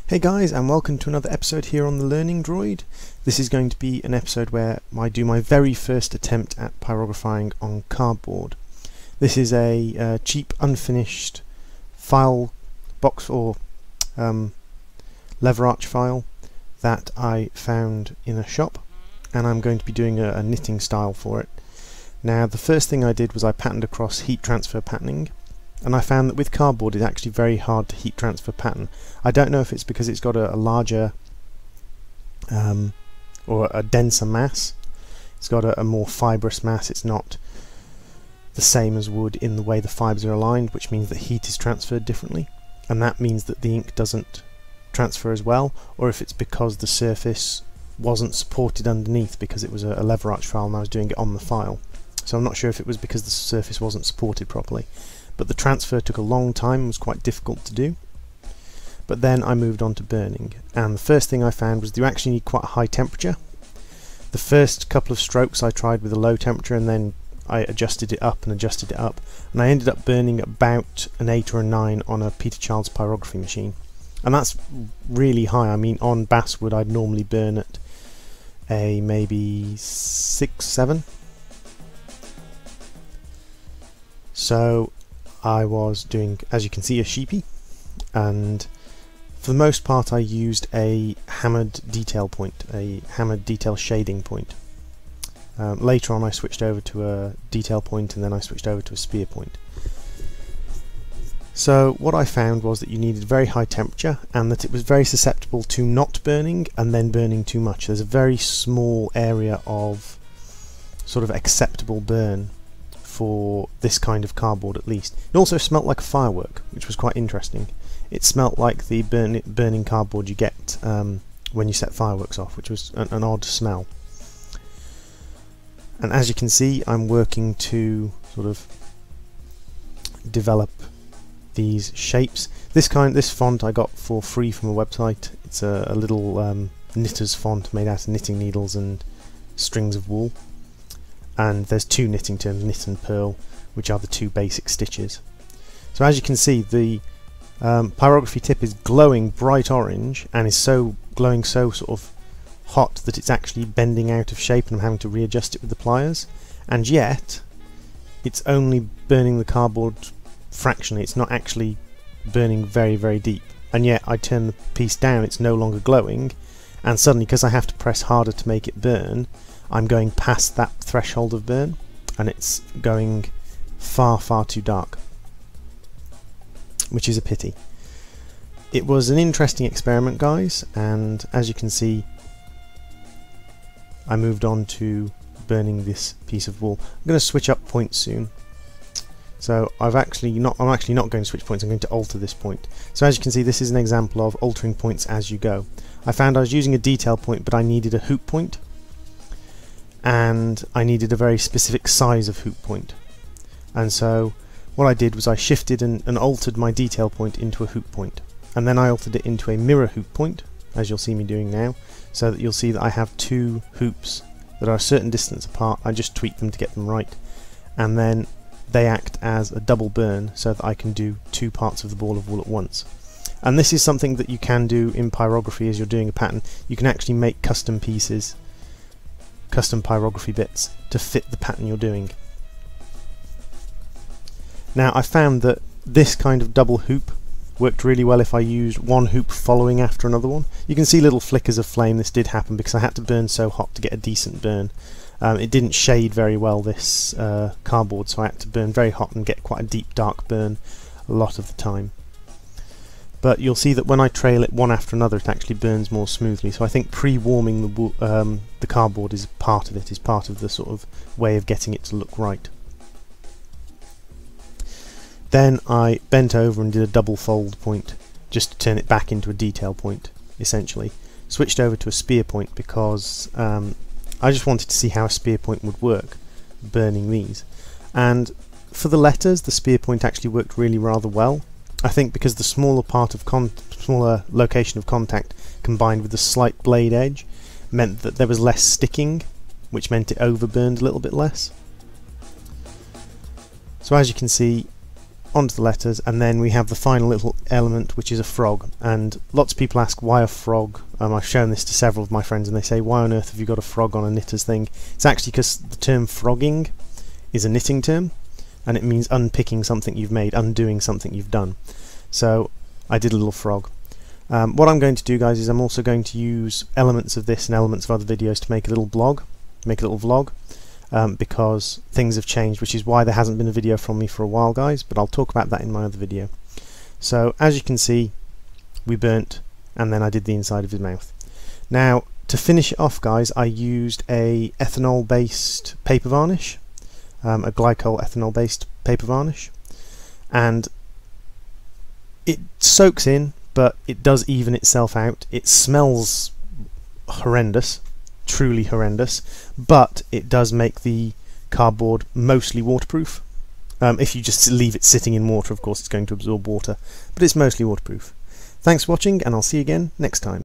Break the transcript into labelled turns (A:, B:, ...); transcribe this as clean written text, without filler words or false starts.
A: Hey guys, and welcome to another episode here on the Learning Droid. This is going to be an episode where I do my very first attempt at pyrographing on cardboard. This is a cheap, unfinished file box or lever arch file that I found in a shop, and I'm going to be doing a knitting style for it. Now, the first thing I did was I patterned across heat transfer patterning, and I found that with cardboard it's actually very hard to heat transfer pattern. I don't know if it's because it's got a larger or a denser mass. It's got a more fibrous mass. It's not the same as wood in the way the fibres are aligned, which means that heat is transferred differently, and that means that the ink doesn't transfer as well, or if it's because the surface wasn't supported underneath because it was a lever arch file and I was doing it on the file. So I'm not sure if it was because the surface wasn't supported properly. But the transfer took a long time and was quite difficult to do. But then I moved on to burning, and the first thing I found was you actually need quite a high temperature. The first couple of strokes I tried with a low temperature, and then I adjusted it up, and I ended up burning about an 8 or a 9 on a Peter Child's pyrography machine. And that's really high. I mean, on basswood I'd normally burn at a maybe 6, 7. So I was doing, as you can see, a sheepy, and for the most part I used a hammered detail point, a hammered detail shading point. Later on I switched over to a detail point, and then I switched over to a spear point. So what I found was that you needed very high temperature, and that it was very susceptible to not burning and then burning too much. There's a very small area of sort of acceptable burn for this kind of cardboard, at least. It also smelt like a firework, which was quite interesting. It smelt like the burning cardboard you get when you set fireworks off, which was an odd smell. And as you can see, I'm working to sort of develop these shapes. This font I got for free from a website. It's a little knitter's font made out of knitting needles and strings of wool. And there's two knitting terms, knit and purl, which are the two basic stitches. So as you can see, the pyrography tip is glowing bright orange, and is glowing so sort of hot that it's actually bending out of shape, and I'm having to readjust it with the pliers. And yet it's only burning the cardboard fractionally. It's not actually burning very, very deep. And yet I turn the piece down, it's no longer glowing, and suddenly, because I have to press harder to make it burn, I'm going past that threshold of burn, and it's going far, far too dark, which is a pity. It was an interesting experiment, guys, and as you can see, I moved on to burning this piece of wool. I'm going to switch up points soon. So I'm actually not going to switch points, I'm going to alter this point. So as you can see, this is an example of altering points as you go. I found I was using a detail point, but I needed a hoop point, and I needed a very specific size of hoop point. And so what I did was I shifted and altered my detail point into a hoop point, and then I altered it into a mirror hoop point, as you'll see me doing now, so that you'll see that I have two hoops that are a certain distance apart. I just tweak them to get them right, and then they act as a double burn so that I can do two parts of the ball of wool at once. And this is something that you can do in pyrography as you're doing a pattern. You can actually make custom pieces, custom pyrography bits to fit the pattern you're doing. Now, I found that this kind of double hoop worked really well if I used one hoop following after another one. You can see little flickers of flame. This did happen because I had to burn so hot to get a decent burn. It didn't shade very well, this cardboard, so I had to burn very hot and get quite a deep dark burn a lot of the time. But you'll see that when I trail it one after another, it actually burns more smoothly. So I think pre-warming the cardboard is part of it, is part of the sort of way of getting it to look right. Then I bent over and did a double fold point, just to turn it back into a detail point, essentially. Switched over to a spear point because I just wanted to see how a spear point would work, burning these. And for the letters, the spear point actually worked really rather well. I think because the smaller location of contact combined with the slight blade edge meant that there was less sticking, which meant it overburned a little bit less. So as you can see, onto the letters, and then we have the final little element, which is a frog. And lots of people ask why a frog. I've shown this to several of my friends and they say, why on earth have you got a frog on a knitter's thing? It's actually because the term frogging is a knitting term, and it means unpicking something you've made, undoing something you've done. So I did a little frog. What I'm going to do, guys, is I'm also going to use elements of this and elements of other videos to make a little blog, make a little vlog, because things have changed, which is why there hasn't been a video from me for a while, guys, but I'll talk about that in my other video. So as you can see, we burnt, and then I did the inside of his mouth. Now, to finish it off, guys, I used a ethanol based paper varnish, a glycol ethanol based paper varnish, and it soaks in, but it does even itself out. It smells horrendous, truly horrendous, but it does make the cardboard mostly waterproof. If you just leave it sitting in water, of course it's going to absorb water, but it's mostly waterproof. Thanks for watching, and I'll see you again next time.